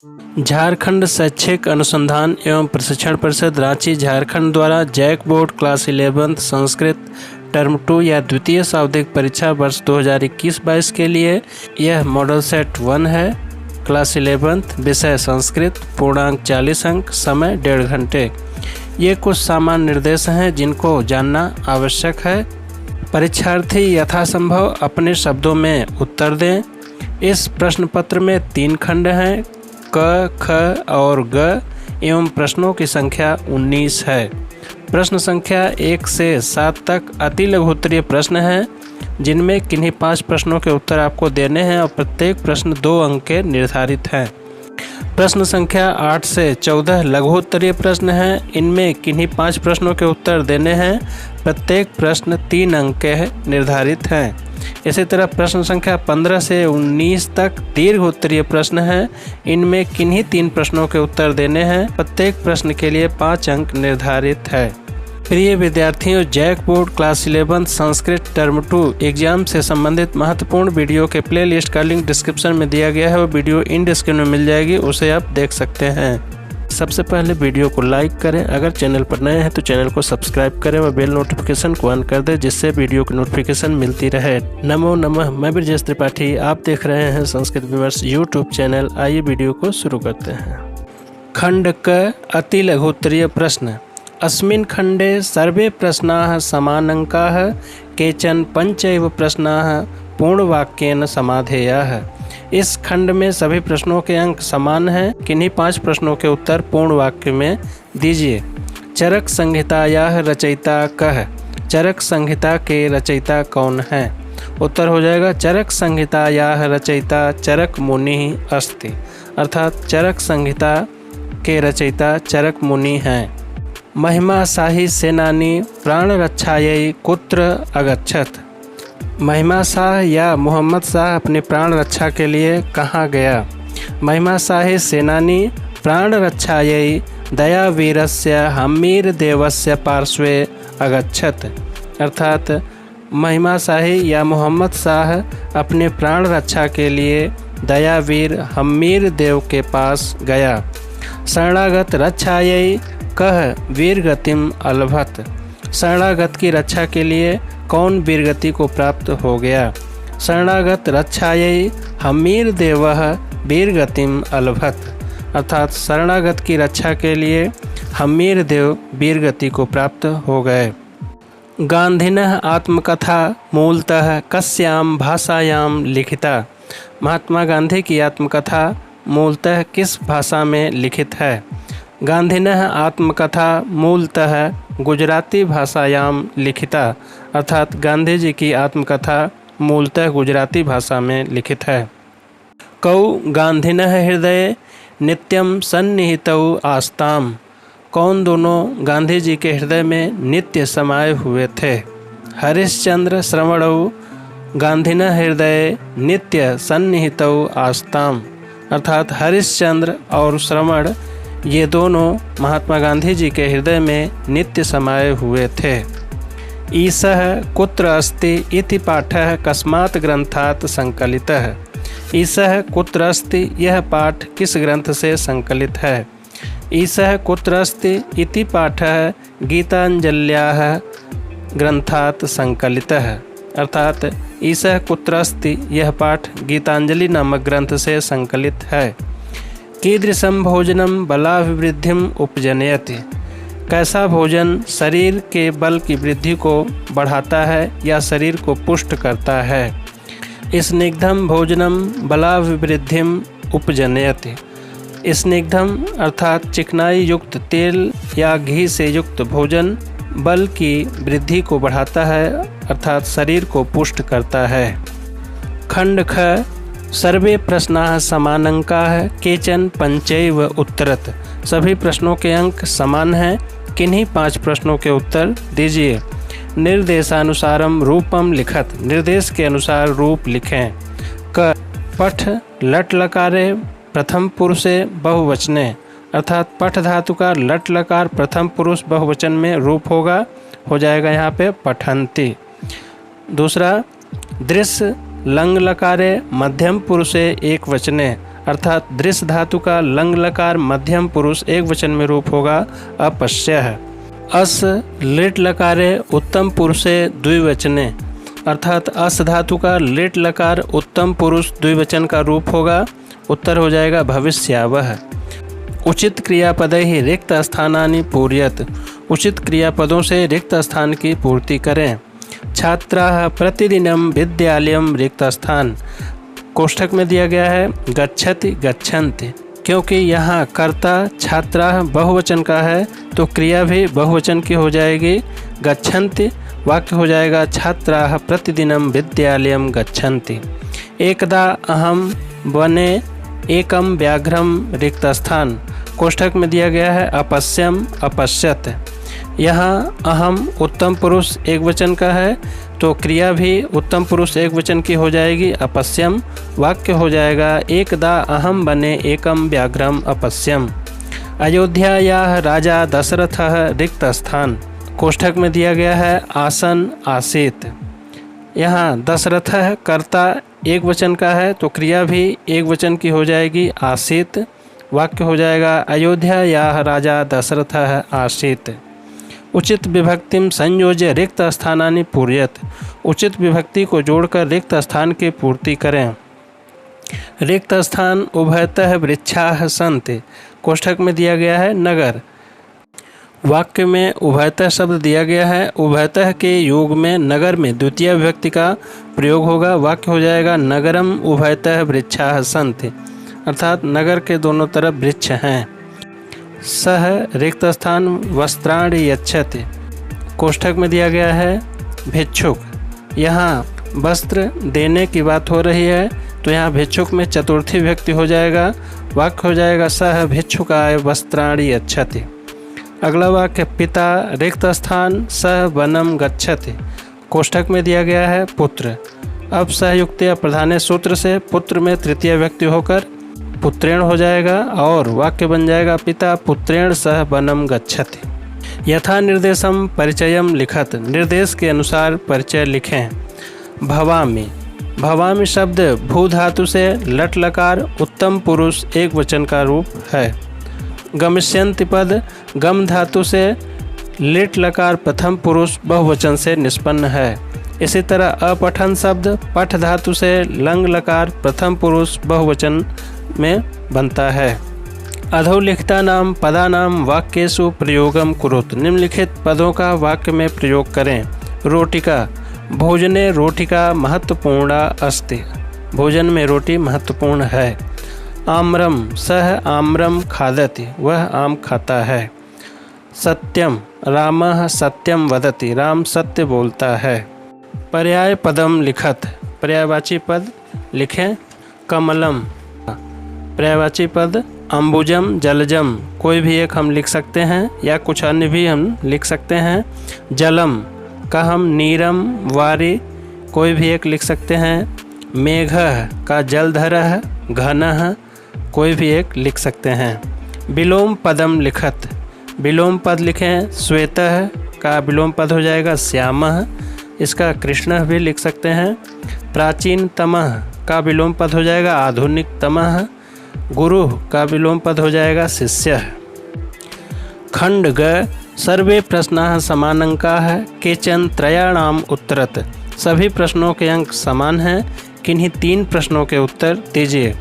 झारखंड शैक्षिक अनुसंधान एवं प्रशिक्षण परिषद रांची झारखंड द्वारा JAC board class 11 Sanskrit term 2 या द्वितीय शाब्दिक परीक्षा वर्ष 2021-22 के लिए यह मॉडल सेट 1 है। क्लास 11 विषय संस्कृत, पूर्णांक 40 अंक, समय 1.5 घंटे। ये कुछ सामान्य निर्देश हैं जिनको जानना आवश्यक है। परीक्षार्थी यथासंभव अपने शब्दों में उत्तर दें। इस प्रश्न पत्र में 3 खंड हैं, क, ख और ग एवं प्रश्नों की संख्या 19 है। प्रश्न संख्या 1 से 7 तक अति लघु उत्तरीय प्रश्न हैं, जिनमें किन्हीं 5 प्रश्नों के उत्तर आपको देने हैं और प्रत्येक प्रश्न 2 अंक के निर्धारित हैं। प्रश्न संख्या 8 से 14 लघु उत्तरीय प्रश्न हैं, इनमें किन्हीं 5 प्रश्नों के उत्तर देने हैं, प्रत्येक प्रश्न 3 अंक के निर्धारित हैं। इसी तरह प्रश्न संख्या 15 से 19 तक दीर्घ उत्तरीय प्रश्न हैं, इनमें किन्हीं 3 प्रश्नों के उत्तर देने हैं, प्रत्येक प्रश्न के लिए 5 अंक निर्धारित है। प्रिय विद्यार्थियों, JAC board class 11 Sanskrit term 2 exam से संबंधित महत्वपूर्ण वीडियो के प्लेलिस्ट का लिंक डिस्क्रिप्शन में दिया गया है। वो वीडियो इन डिस्क्रिप्शन में मिल जाएगी, उसे आप देख सकते हैं। सबसे पहले वीडियो को लाइक करें, अगर चैनल पर नए हैं तो चैनल को सब्सक्राइब करें व बेल नोटिफिकेशन को ऑन कर दें, जिससे वीडियो की नोटिफिकेशन मिलती रहे। नमो नमः, मैं ब्रजेश त्रिपाठी, आप देख रहे हैं संस्कृत विवर्स यूट्यूब चैनल। आइए वीडियो को शुरू करते हैं। खंड क अति लघु उत्तरीय प्रश्न। अस्मिन् खंडे सर्वे प्रश्नाः समानांकाः, केचन पंचैव प्रश्नाः पूर्णवाक्येन समाधेयाः। इस खंड में सभी प्रश्नों के अंक समान हैं, किन्हीं 5 प्रश्नों के उत्तर पूर्ण वाक्य में दीजिए। चरक संहितायाः रचयिता कः? चरक संहिता के रचयिता कौन हैं? उत्तर हो जाएगा चरक संहितायाः रचयिता चरक मुनि अस्ति, अर्थात चरक संहिता के रचयिता चरक मुनि हैं। महिमा शाही सेनानी प्राण रक्षायै कुत्र अगच्छत? महिमा शाह या मोहम्मद शाह अपने प्राण रक्षा के लिए कहाँ गया? महिमा शाही सेनानी प्राण रक्षायै दयावीरस्य हम्मीर देवस्य पार्श्वे अगच्छत, अर्थात महिमा शाही या मोहम्मद शाह अपने प्राण रक्षा के लिए दयावीर हम्मीर देव के पास गया। शरणागत रक्षायै कह वीरगतिम अलभत? शरणागत की रक्षा के लिए कौन वीरगति को प्राप्त हो गया? शरणागत रक्षायै हम्मीर देवः वीरगतिम अलभत, अर्थात शरणागत की रक्षा के लिए हम्मीर देव वीरगति को प्राप्त हो गए। गांधिनः आत्मकथा मूलतः कस्यां भाषायां लिखिता? महात्मा गांधी की आत्मकथा मूलतः किस भाषा में लिखित है? गांधिनः आत्मकथा मूलतः गुजराती भाषायां लिखिता, अर्थात गांधी जी की आत्मकथा मूलतः गुजराती भाषा में लिखित है। कौ गांधिनः हृदय नित्यं सन्निहितौ आस्ताम? कौन दोनों गांधी जी के हृदय में नित्य समाये हुए थे? हरिश्चंद्र श्रवणौ गांधिनः हृदय नित्य सन्निहितौ आस्ताम, अर्थात हरिश्चंद्र और श्रवण ये दोनों महात्मा गांधी जी के हृदय में नित्य समाये हुए थे। ईसः कुत्र अस्ति इति पाठः कस्मात् ग्रंथात् संकलितः? ईसः कुत्र अस्ति यह पाठ किस ग्रंथ से संकलित है? ईसः कुत्र अस्ति इति पाठः गीतांजल्याः ग्रंथात् संकलितः, अर्थात ईसः कुत्र अस्ति यह पाठ गीतांजलि नामक ग्रंथ से संकलित है। कीदृशं भोजनं बलाभिवृद्धिम उपजनयति? कैसा भोजन शरीर के बल की वृद्धि को बढ़ाता है या शरीर को पुष्ट करता है? स्निग्धम भोजनम बलाभिवृद्धिम उपजनयति। स्निग्धम अर्थात चिकनाई युक्त तेल या घी से युक्त भोजन बल की वृद्धि को बढ़ाता है, अर्थात शरीर को पुष्ट करता है। खंड ख सर्वे प्रश्नाः समानांकाः, केचन पंचैव उत्तरत? सभी प्रश्नों के अंक समान हैं, किन्हीं 5 प्रश्नों के उत्तर दीजिए। निर्देशानुसारम रूपम लिखत? निर्देश के अनुसार रूप लिखें। क पठ लट लकारे प्रथम पुरुषे बहुवचने, अर्थात पठ धातु का लट लकार प्रथम पुरुष बहुवचन में रूप होगा, हो जाएगा यहाँ पे पठन्ति। दूसरा, दृश्य लंग लकारे मध्यम पुरुषे एक वचने, अर्थात दृश धातु का लंग लकार मध्यम पुरुष एक वचन में रूप होगा अपश्यः। अस लिट लकारे उत्तम पुरुषे द्विवचने, अर्थात अस धातु का लिट लकार उत्तम पुरुष द्विवचन का रूप होगा, उत्तर हो जाएगा भविष्यावह। उचित क्रियापदै ही रिक्त स्थानानि पूरयत, उचित क्रियापदों से रिक्त स्थान की पूर्ति करें। छात्राः प्रतिदिनं विद्यालयं रिक्त स्थान, कोष्ठक में दिया गया है गच्छति गच्छन्ति, क्योंकि यहाँ कर्ता छात्राः बहुवचन का है तो क्रिया भी बहुवचन की हो जाएगी गच्छन्ति, वाक्य हो जाएगा छात्राः प्रतिदिनं विद्यालयं गच्छन्ति। एकदा अहं वने एकम व्याघ्रम रिक्त स्थान, कोष्ठक में दिया गया है अपश्यम अपश्यत। यहाँ अहम उत्तम पुरुष एक वचन का है तो क्रिया भी उत्तम पुरुष एक वचन की हो जाएगी अपश्यम, वाक्य हो जाएगा एकदा अहम वने एकम व्याघ्रम अपश्यम। अयोध्यायाः राजा दशरथः रिक्त स्थान, कोष्ठक में दिया गया है आसन आसीत। यहाँ दशरथः कर्ता एक वचन का है तो क्रिया भी एक वचन की हो जाएगी आसीत, वाक्य हो जाएगा अयोध्यायाः राजा दशरथः आसीत। उचित विभक्तिम संयोज्य रिक्त स्थानानि पूरयत, उचित विभक्ति को जोड़कर रिक्त स्थान की पूर्ति करें। रिक्त स्थान उभयतः वृक्षाः सन्ति, कोष्ठक में दिया गया है नगर, वाक्य में उभयतः शब्द दिया गया है, उभयतः के योग में नगर में द्वितीय विभक्ति का प्रयोग होगा, वाक्य हो जाएगा नगरम उभयतः वृक्षाः सन्ति, अर्थात नगर के दोनों तरफ वृक्ष हैं। सह रिक्त स्थान वस्त्राणि यच्छति, कोष्ठक में दिया गया है भिक्षुक, यहाँ वस्त्र देने की बात हो रही है तो यहाँ भिक्षुक में चतुर्थी विभक्ति हो जाएगा, वाक्य हो जाएगा सह भिक्षुकाय वस्त्राणि यच्छति। अगला वाक्य पिता रिक्त स्थान सह वनम गच्छति, कोष्ठक में दिया गया है पुत्र, अब सहयुक्तीय प्रधान सूत्र से पुत्र में तृतीय व्यक्ति होकर पुत्रेण हो जाएगा और वाक्य बन जाएगा पिता पुत्रेण सह वनम गच्छति। यथा निर्देशम परिचयम लिखत, निर्देश के अनुसार परिचय लिखें। भवामि, भवामि शब्द भू धातु से लट लकार उत्तम पुरुष एक वचन का रूप है। गमिष्यन्ति पद गम धातु से लिट लकार प्रथम पुरुष बहुवचन से निष्पन्न है। इसी तरह अपठन शब्द पठ धातु से लंग लकार प्रथम पुरुष बहुवचन में बनता है। अधोलिखिता नाम पदा नाम वाक्येषु प्रयोगम कुरुत, निम्नलिखित पदों का वाक्य में प्रयोग करें। रोटिका, भोजने रोटिका महत्वपूर्णा अस्ति, भोजन में रोटी महत्वपूर्ण है। आम्रम, सह आम्रम खादति, वह आम खाता है। सत्यम, रामः सत्यम वदति, राम सत्य बोलता है। पर्याय पदम लिखत, पर्यायवाची पद लिखें। कमलम, पर्यायवाची पद अम्बुजम जलजम, कोई भी एक हम लिख सकते हैं या कुछ अन्य भी हम लिख सकते हैं। जलम का हम नीरम वारी, कोई भी एक लिख सकते हैं। मेघः का जलधरः घनः, कोई भी एक लिख सकते हैं। विलोम पदम लिखत, विलोम पद लिखें। श्वेतः का विलोम पद हो जाएगा श्यामः, इसका कृष्णः भी लिख सकते हैं। प्राचीनतमः का विलोम पद हो जाएगा आधुनिकतमः। गुरु का विलोम पद हो जाएगा शिष्यः। खंड ग सर्वे प्रश्नाः समानंकाः केचन त्रयाणाम उत्तरत, सभी प्रश्नों के अंक समान हैं, किन्हीं 3 प्रश्नों के उत्तर दीजिए।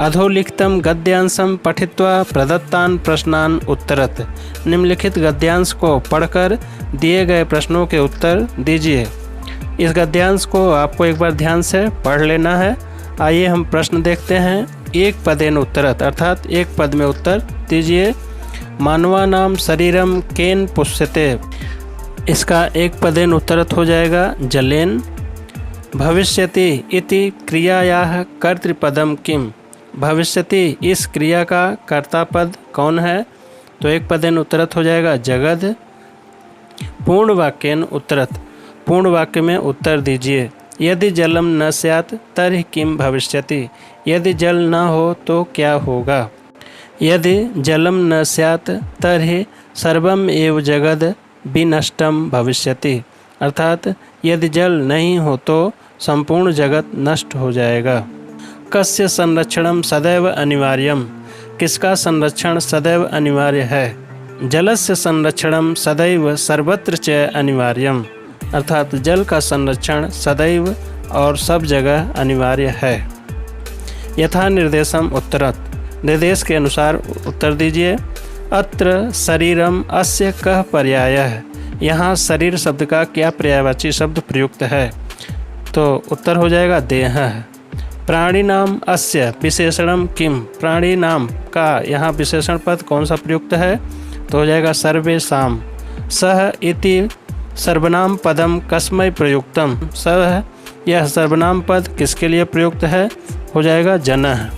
अधोलिखितम गद्यांशम पठित्वा प्रदत्तान प्रश्नान उत्तरत, निम्नलिखित गद्यांश को पढ़कर दिए गए प्रश्नों के उत्तर दीजिए। इस गद्यांश को आपको एक बार ध्यान से पढ़ लेना है। आइए हम प्रश्न देखते हैं। एक पदेन उत्तरत, अर्थात एक पद में उत्तर दीजिए। मानवानाम शरीरम केन पुष्यते, इसका एक पदेन उत्तरत हो जाएगा जलेन। भविष्यति इति क्रियायाः कर्तृपदम किम, भविष्यति इस क्रिया का कर्ता पद कौन है, तो एक पदेन उत्तरत हो जाएगा जगद। पूर्ण वाक्यन उत्तरत, पूर्ण वाक्य में उत्तर दीजिए। यदि जलम न स्यात् तर्हि किम भविष्यति, यदि जल न हो तो क्या होगा। यदि जलम न स्यात् तर्हि सर्वम एव जगद विनष्टम भविष्यति, अर्थात यदि जल नहीं हो तो संपूर्ण जगत नष्ट हो जाएगा। कस्य संरक्षणं सदैव अनिवार्यम, किसका संरक्षण सदैव अनिवार्य है। जलस्य संरक्षणं सदैव सर्वत्र च अनिवार्यम, अर्थात जल का संरक्षण सदैव और सब जगह अनिवार्य है। यथा निर्देशम उत्तरत, निर्देश के अनुसार उत्तर दीजिए। अत्र शरीरम अस्य कः पर्यायः, यहाँ शरीर शब्द का क्या पर्यायवाची शब्द प्रयुक्त है। तो उत्तर हो जाएगा देह। प्राणिनाम अस्य विशेषणम किम, प्राणी नाम का यहाँ विशेषण पद कौन सा प्रयुक्त है। तो हो जाएगा सर्वेषाम। सह इति सर्वनाम पदम कस्मै प्रयुक्तम, सह यह सर्वनाम पद किसके लिए प्रयुक्त है। हो जाएगा जनः।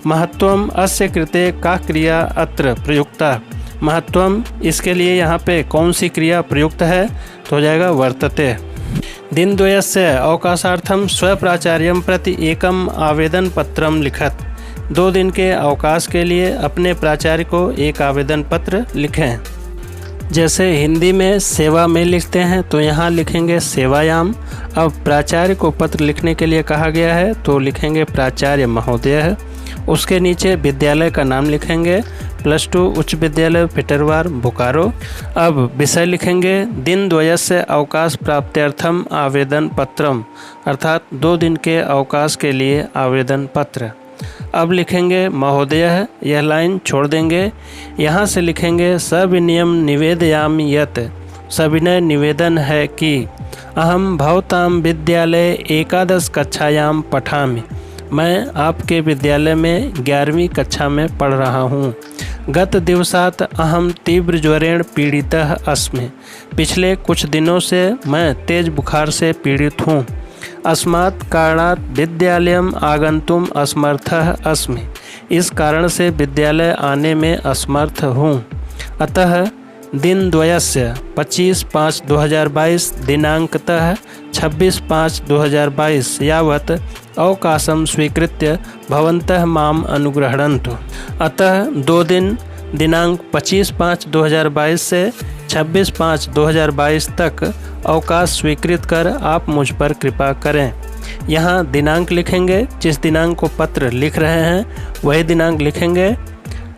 महत्वम अस्य कृते का क्रिया अत्र प्रयुक्ता, महत्वम इसके लिए यहाँ पे कौन सी क्रिया प्रयुक्त है। तो हो जाएगा वर्तते। दिनद्वयस्य अवकाशार्थम स्वप्राचार्यं प्रति एकम आवेदन पत्रम लिखत, 2 दिन के अवकाश के लिए अपने प्राचार्य को एक आवेदन पत्र लिखें। जैसे हिंदी में सेवा में लिखते हैं तो यहाँ लिखेंगे सेवायाम। अब प्राचार्य को पत्र लिखने के लिए कहा गया है तो लिखेंगे प्राचार्य महोदय। उसके नीचे विद्यालय का नाम लिखेंगे, +2 उच्च विद्यालय पिटरवार बोकारो। अब विषय लिखेंगे दिनद्वयस्य अवकाश प्राप्त्यर्थम आवेदन पत्रम, अर्थात 2 दिन के अवकाश के लिए आवेदन पत्र। अब लिखेंगे महोदय, यह लाइन छोड़ देंगे। यहाँ से लिखेंगे सविनयम निवेदयामि यत्, सविनय निवेदन है कि अहम भवताम विद्यालय 11 कक्षायाम पठामि, मैं आपके विद्यालय में 11वीं कक्षा में पढ़ रहा हूँ। गत दिवसात् अहम तीव्र ज्वरेण पीड़ितः अस्मि, पिछले कुछ दिनों से मैं तेज बुखार से पीड़ित हूँ। अस्मात् कारणात् विद्यालयम आगंतुम असमर्थः अस्मि, इस कारण से विद्यालय आने में असमर्थ हूँ। अतः दिनद्वयस्य 25/5/2022 दिनांकतः 26/5/2022 यावत् अवकाशं स्वीकृत्य भवन्तः माम अनुगृह्णन्तु। अतः 2 दिन दिनांक 25/5/2022 से 26/5/2022 तक अवकाश स्वीकृत कर आप मुझ पर कृपा करें। यहाँ दिनांक लिखेंगे, जिस दिनांक को पत्र लिख रहे हैं वही दिनांक लिखेंगे।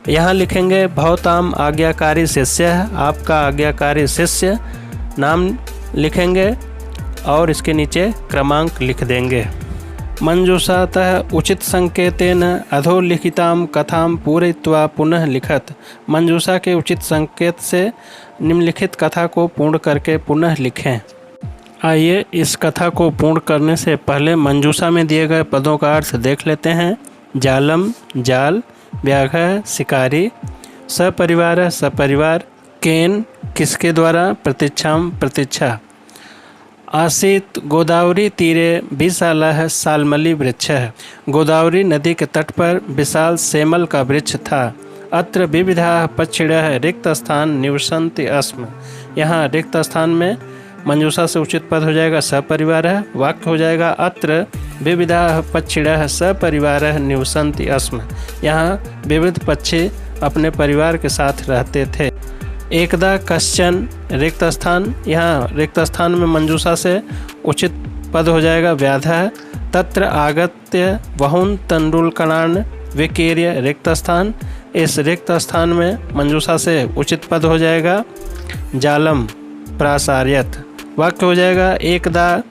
यहाँ लिखेंगे भवताम आज्ञाकारी शिष्य, आपका आज्ञाकारी शिष्य नाम लिखेंगे और इसके नीचे क्रमांक लिख देंगे। मंजूषातः उचित संकेतेन अधोलिखितां कथां पूरयित्वा पुनः लिखत, मंजूषा के उचित संकेत से निम्नलिखित कथा को पूर्ण करके पुनः लिखें। आइए इस कथा को पूर्ण करने से पहले मंजूषा में दिए गए पदों का अर्थ देख लेते हैं। जालम जाल, व्याघ्र शिकारी, सपरिवार सपरिवार, केन किसके द्वारा, प्रतीक्षाम प्रतीक्षा। आसीत गोदावरी तीरे विशालः सालमली वृक्षः, गोदावरी नदी के तट पर विशाल सेमल का वृक्ष था। अत्र विविधाः पक्षिणः रिक्त स्थान निवसन्ति अस्म, यहाँ रिक्त स्थान में मंजूषा से उचित पद हो जाएगा सपरिवारः, वाक्य हो जाएगा अत्र विविधाः पक्षिणः सपरिवारः निवसन्ति अस्म, यहाँ विविध पक्षी अपने परिवार के साथ रहते थे। एकदा कश्चन रिक्त स्थान, यहाँ रिक्त स्थान में मंजूषा से उचित पद हो जाएगा व्याधः। तत्र आगत्य वहुन तंडुलकणान विकीर्य रिक्त स्थान, इस रिक्त स्थान में मंजूषा से उचित पद हो जाएगा जालम प्रासार्यत। वाक्य हो जाएगा एकदा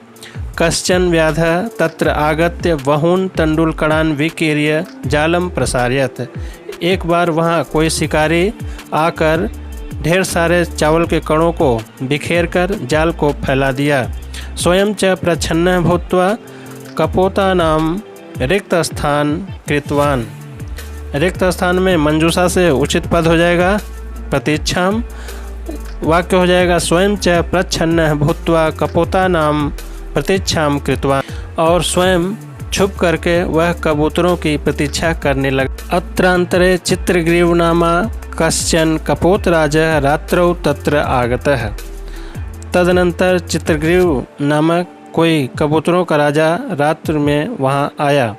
कश्चन व्याधः तत्र आगत्य वहुन तंडुलकणान विकीर्य जालम प्रसार्यत, एक बार वहाँ कोई शिकारी आकर ढेर सारे चावल के कणों को बिखेर कर जाल को फैला दिया। स्वयं च प्रच्छन्न भूत्वा कपोतानाम रिक्त स्थान कृतवान, रिक्त स्थान में मंजूषा से उचित पद हो जाएगा प्रतीक्षाम। वाक्य हो जाएगा स्वयं च प्रच्छन्न भूत्वा कपोतानाम प्रतीक्षाम कृतवान, और स्वयं छुप करके वह कबूतरों की प्रतीक्षा करने लगा। अत्रांतरे चित्रग्रीव नामा कश्चन कपोतराजः रात्रौ तत्र आगतः, तदनंतर चित्रग्रीव नामक कोई कबूतरों का राजा रात्र में वहाँ आया।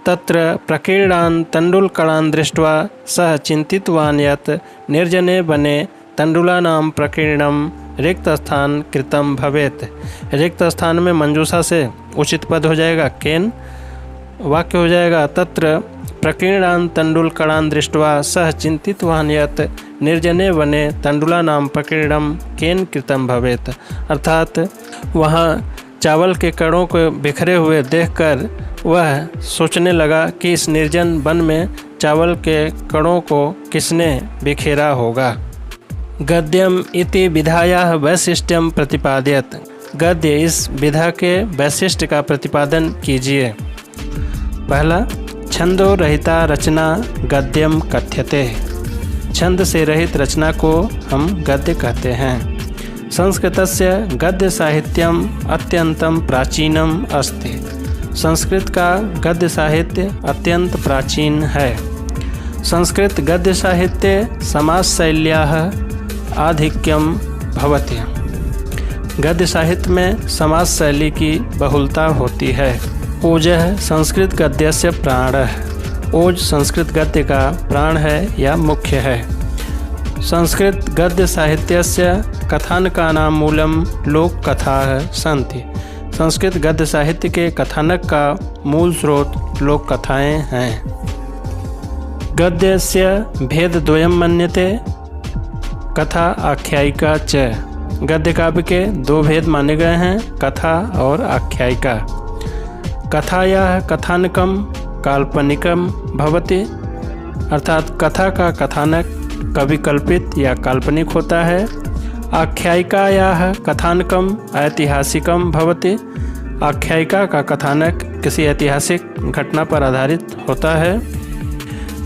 तत्र प्रकीर्णान तंडुलकणान दृष्ट्वा सः चिंतितवान यत् निर्जने वने तंडुलानां प्रकीर्णम रिक्त स्थान कृतम भवेत्, रिक्त स्थान में मंजूषा से उचित पद हो जाएगा केन, वाक्य हो जाएगा तत्र प्रकीर्णान् तण्डुलकणान् दृष्ट्वा सः चिन्तितवान् यत् निर्जने वने तण्डुलानां प्रकीर्णं केन कृतं भवेत्। अर्थात वहाँ चावल के कणों को बिखरे हुए देखकर वह सोचने लगा कि इस निर्जन वन में चावल के कणों को किसने बिखेरा होगा। गद्यम इति विधायाः वैशिष्ट्यं प्रतिपादयत्। गद्य इस विधा के वैशिष्ट्य का प्रतिपादन कीजिए। पहला, छंदो रहिता रचना गद्यम कथ्यते। छंद से रहित रचना को हम गद्य कहते हैं। संस्कृतस्य गद्य साहित्यम अत्यंतम प्राचीनम अस्ति। संस्कृत का गद्य साहित्य अत्यंत प्राचीन है। संस्कृत गद्य साहित्ये समासशैल्याः आधिक्यम भवति। गद्य साहित्य में समास शैली की बहुलता होती है। ओजः संस्कृत गद्यस्य प्राणः। ओज संस्कृत गद्य का प्राण है या मुख्य है। संस्कृत गद्य साहित्यस्य कथानकानां मूलम लोककथाः सन्ति। संस्कृत गद्य साहित्य के कथानक का मूल स्रोत लोक कथाएँ हैं। गद्यस्य भेदद्वयं मन्यते, कथा आख्यायिका च। गद्य काव्य के दो भेद माने गए हैं, कथा और आख्यायिका। कथायाः कथानकम काल्पनिकम भवति। अर्थात कथा का कथानक कवि कल्पित या काल्पनिक होता है। आख्यायिकायाः कथानकम ऐतिहासिकम भवति। आख्यायिका का कथानक किसी ऐतिहासिक घटना पर आधारित होता है।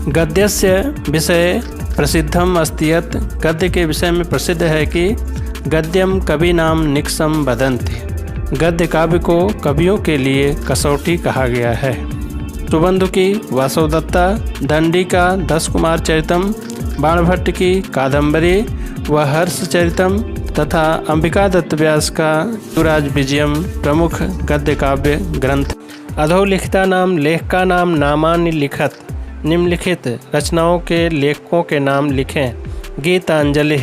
गद्यस्य विषय प्रसिद्धम अस्ति यत्। गद्य के विषय में प्रसिद्ध है कि गद्यम कविनाम निक्सम वदन्ति। गद्य काव्य को कवियों के लिए कसौटी कहा गया है। सुबंधु की वासवदत्ता, दंडी का 10 कुमार चरितम, बाणभट्ट की कादंबरी व हर्ष चरितम तथा अंबिका दत्त व्यास का युवराज विजयम प्रमुख गद्य काव्य ग्रंथ। अधोलिखिता नाम लेखका नाम नामानि लिखत। निम्नलिखित रचनाओं के लेखकों के नाम लिखें। गीतांजलि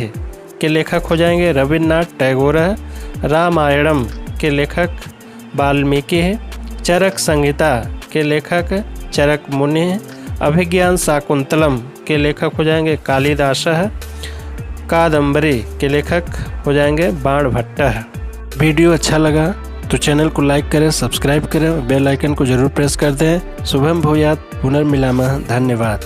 के लेखक हो जाएंगे रविन्द्रनाथ टैगोर। रामायणम के लेखक वाल्मीकि है। चरक संहिता के लेखक चरक मुनि है। अभिज्ञान शाकुंतलम के लेखक हो जाएंगे कालिदास है। कादंबरी के लेखक हो जाएंगे बाणभट्ट है। वीडियो अच्छा लगा तो चैनल को लाइक करें, सब्सक्राइब करें, बेल आइकन को जरूर प्रेस कर दें। शुभम भूयात्, पुनर्मिलामः। धन्यवाद।